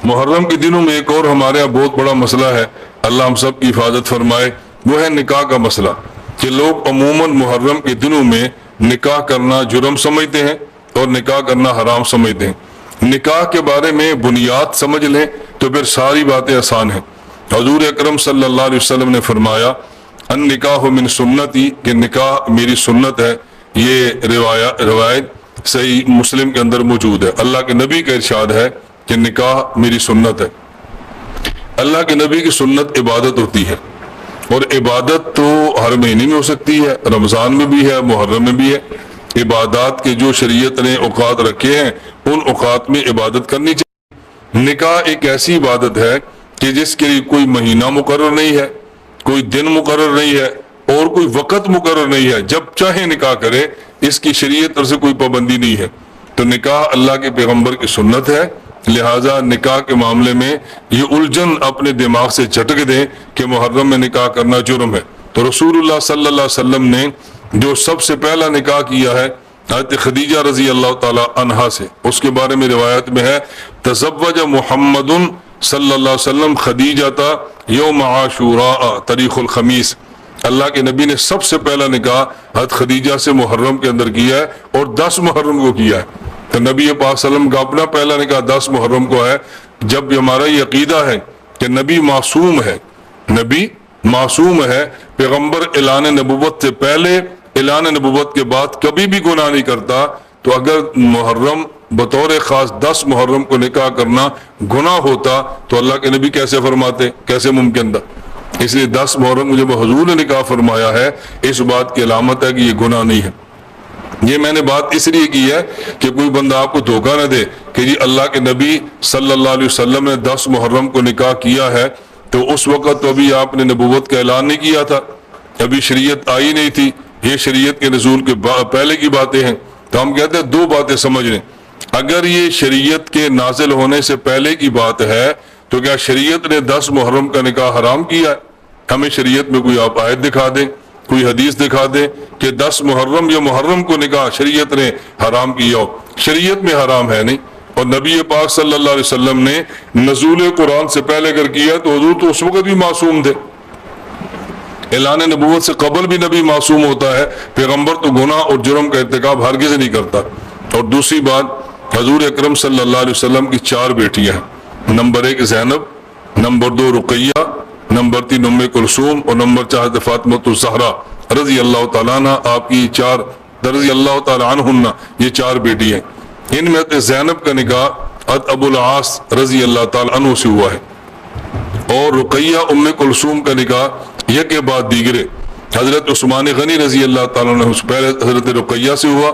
محرم کے دنوں میں ایک اور ہمارے یہاں بہت بڑا مسئلہ ہے، اللہ ہم سب کی حفاظت فرمائے، وہ ہے نکاح کا مسئلہ، کہ لوگ عموماً محرم کے دنوں میں نکاح کرنا جرم سمجھتے ہیں اور نکاح کرنا حرام سمجھتے ہیں۔ نکاح کے بارے میں بنیاد سمجھ لیں تو پھر ساری باتیں آسان ہیں۔ حضور اکرم صلی اللہ علیہ وسلم نے فرمایا ان نکاح من سنتی، کہ نکاح میری سنت ہے، یہ روایت صحیح مسلم کے اندر موجود ہے۔ اللہ کے نبی کا ارشاد ہے کہ نکاح میری سنت ہے۔ اللہ کے نبی کی سنت عبادت ہوتی ہے، اور عبادت تو ہر مہینے میں ہو سکتی ہے، رمضان میں بھی ہے، محرم میں بھی ہے۔ عبادات کے جو شریعت نے اوقات رکھے ہیں ان اوقات میں عبادت کرنی چاہیے۔ نکاح ایک ایسی عبادت ہے کہ جس کے لیے کوئی مہینہ مقرر نہیں ہے، کوئی دن مقرر نہیں ہے، اور کوئی وقت مقرر نہیں ہے، جب چاہے نکاح کرے، اس کی شریعت طرف سے کوئی پابندی نہیں ہے۔ تو نکاح اللہ کے پیغمبر کی سنت ہے، لہٰذا نکاح کے معاملے میں یہ الجھن اپنے دماغ سے جھٹک دیں کہ محرم میں نکاح کرنا جرم ہے۔ تو رسول اللہ صلی اللہ علیہ وسلم نے جو سب سے پہلا نکاح کیا ہے حضرت خدیجہ رضی اللہ تعالی عنہا سے، اس کے بارے میں روایت میں ہے تزوج محمد صلی اللہ علیہ وسلم خدیجہ یوم عاشوراء تاریخ الخمیس، اللہ کے نبی نے سب سے پہلا نکاح حضرت خدیجہ سے محرم کے اندر کیا ہے، اور 10 محرم کو کیا ہے۔ تو نبی پاک صلی اللہ علیہ وسلم کا اپنا پہلا نکاح 10 محرم کو ہے۔ جب ہمارا یہ عقیدہ ہے کہ نبی معصوم ہے، نبی معصوم ہے، پیغمبر اعلان نبوت سے پہلے اعلان نبوت کے بعد کبھی بھی گناہ نہیں کرتا، تو اگر محرم بطور خاص 10 محرم کو نکاح کرنا گناہ ہوتا تو اللہ کے نبی کیسے فرماتے، کیسے ممکن تھا؟ اس لیے 10 محرم کو جب حضور نے نکاح فرمایا ہے، اس بات کی علامت ہے کہ یہ گناہ نہیں ہے۔ یہ میں نے بات اس لیے کی ہے کہ کوئی بندہ آپ کو دھوکہ نہ دے کہ جی اللہ کے نبی صلی اللہ علیہ وسلم نے 10 محرم کو نکاح کیا ہے، تو اس وقت تو ابھی آپ نے نبوت کا اعلان نہیں کیا تھا، ابھی شریعت آئی نہیں تھی، یہ شریعت کے نزول کے پہلے کی باتیں ہیں۔ تو ہم کہتے ہیں دو باتیں سمجھ لیں، اگر یہ شریعت کے نازل ہونے سے پہلے کی بات ہے تو کیا شریعت نے 10 محرم کا نکاح حرام کیا ہے؟ ہمیں شریعت میں کوئی آپ آیت دکھا دیں، کوئی حدیث دکھا دیں کہ 10 محرم یا محرم کو نکاح شریعت نے حرام کیا ہو۔ شریعت میں حرام ہے نہیں، اور نبی پاک صلی اللہ علیہ وسلم نے نزول قرآن سے پہلے اگر کیا تو حضور تو اس وقت بھی معصوم تھے، اعلان نبوت سے قبل بھی نبی معصوم ہوتا ہے، پیغمبر تو گناہ اور جرم کا ارتکاب ہرگز نہیں کرتا۔ اور دوسری بات، حضور اکرم صلی اللہ علیہ وسلم کی 4 بیٹیاں ہیں، نمبر 1 زینب، نمبر 2 رقیہ، نمبر 3 ام کلثوم، اور نمبر 4 حضرت فاطمہ الزہرا رضی اللہ تعالیٰ عنہ، آپ کی 4 رضی اللہ تعالیٰ عنہن، یہ 4 بیٹی ہیں۔ ان میں حضرت زینب کا نکاح حضرت ابو العاص رضی اللہ تعالیٰ عنہ سے ہوا ہے، اور رقیہ ام کلثوم کا نکاح یک کے بعد دیگرے حضرت عثمان غنی رضی اللہ تعالیٰ عنہ سے پہلے حضرت رقیہ سے ہوا،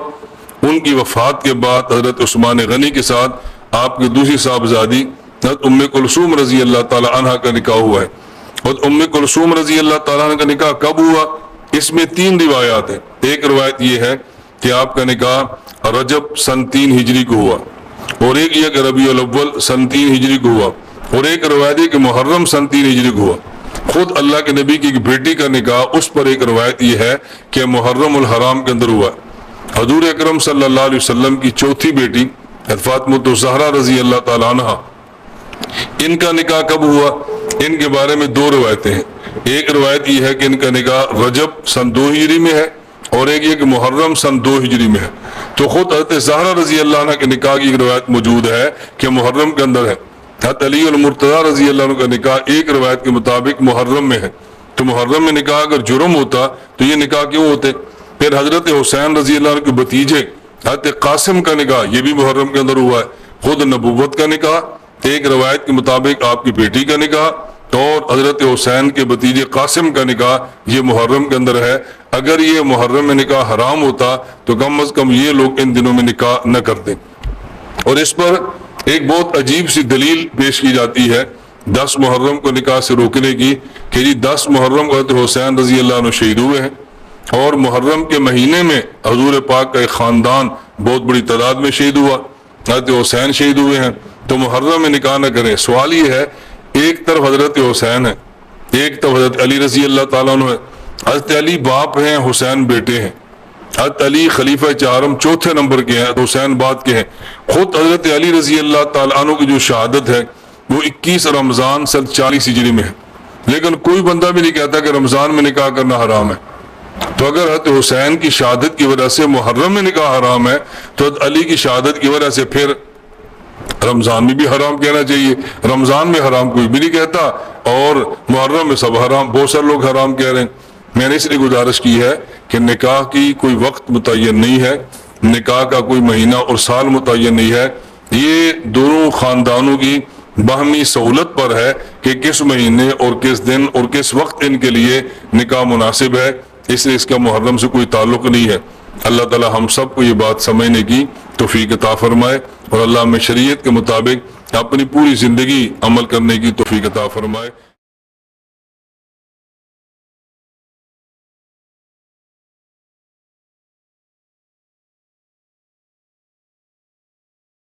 ان کی وفات کے بعد حضرت عثمان غنی کے ساتھ آپ کی دوسری صاحبزادی حضرت ام کلثوم رضی اللہ تعالیٰ عنہ کا نکاح ہوا ہے۔ اور ام کلثوم رضی اللہ تعالیٰ عنہ کا نکاح کب ہوا؟ اس میں 3 روایات ہیں۔ ایک روایت یہ ہے کہ آپ کا نکاح رجب سن 3 ہجری کو ہوا، اور ایک یہ کہ ربیع الاول سن 3 ہجری کو ہوا، اور ایک روایت ہے کہ محرم سن 3 ہجری کو ہوا۔ خود اللہ کے نبی کی ایک بیٹی کا نکاح، اس پر ایک روایت یہ ہے کہ محرم الحرام کے اندر ہوا۔ حضور اکرم صلی اللہ علیہ وسلم کی 4تھی بیٹی فاطمہ الزہرا رضی اللہ تعالیٰ عنہ، ان کا نکاح کب ہوا؟ ان کے بارے میں 2 روایتیں ہیں۔ ایک روایت یہ ہے کہ ان کا نکاح رجب سن 2 ہجری میں ہے، اور ایک یہ کہ محرم سن 2 ہجری میں ہے۔ تو خود حضرت زہرا رضی اللہ عنہ کے نکاح کی ایک روایت موجود ہے کہ محرم کے اندر ہے۔ حضرت علی المرتضیٰ رضی اللہ عنہ کا نکاح ایک روایت کے مطابق محرم میں ہے۔ تو محرم میں نکاح اگر جرم ہوتا تو یہ نکاح کیوں ہوتے؟ پھر حضرت حسین رضی اللہ عنہ کے بھتیجے حضرت قاسم کا نکاح یہ بھی محرم کے اندر ہوا ہے۔ خود نبوت کا نکاح ایک روایت کے مطابق آپ کی بیٹی کا نکاح، اور حضرت حسین کے بھتیجے قاسم کا نکاح یہ محرم کے اندر ہے۔ اگر یہ محرم میں نکاح حرام ہوتا تو کم از کم یہ لوگ ان دنوں میں نکاح نہ کرتے۔ اور اس پر ایک بہت عجیب سی دلیل پیش کی جاتی ہے 10 محرم کو نکاح سے روکنے کی، کہ جی 10 محرم کو حضرت حسین رضی اللہ عنہ شہید ہوئے ہیں، اور محرم کے مہینے میں حضور پاک کا ایک خاندان بہت بڑی تعداد میں شہید ہوا، حضرت حسین شہید ہوئے ہیں، تو محرم میں نکاح نہ کریں۔ سوال یہ ہے، ایک طرف حضرت حسین ہے، ایک طرف حضرت علی رضی اللہ تعالیٰ عنہ ہے۔ حضرت علی باپ ہیں، حسین بیٹے ہیں، حضرت علی خلیفہ 4 چوتھے نمبر کے ہیں، حسین بعد کے ہیں۔ خود حضرت علی رضی اللہ تعالیٰ عنہ کی جو شہادت ہے وہ 21 رمضان سن 40 ہجری میں ہے، لیکن کوئی بندہ بھی نہیں کہتا کہ رمضان میں نکاح کرنا حرام ہے۔ تو اگر حضرت حسین کی شہادت کی وجہ سے محرم میں نکاح حرام ہے تو حضرت علی کی شہادت کی وجہ سے پھر رمضان میں بھی حرام کہنا چاہیے۔ رمضان میں حرام کوئی بھی نہیں کہتا اور محرم میں سب حرام، بہت سارے لوگ حرام کہہ رہے ہیں۔ میں نے اس لیے گزارش کی ہے کہ نکاح کی کوئی وقت متعین نہیں ہے، نکاح کا کوئی مہینہ اور سال متعین نہیں ہے، یہ دونوں خاندانوں کی باہمی سہولت پر ہے کہ کس مہینے اور کس دن اور کس وقت ان کے لیے نکاح مناسب ہے، اس لیے اس کا محرم سے کوئی تعلق نہیں ہے۔ اللہ تعالی ہم سب کو یہ بات سمجھنے کی توفیق عطا فرمائے اور اللہ ہمیں شریعت کے مطابق اپنی پوری زندگی عمل کرنے کی توفیق عطا فرمائے۔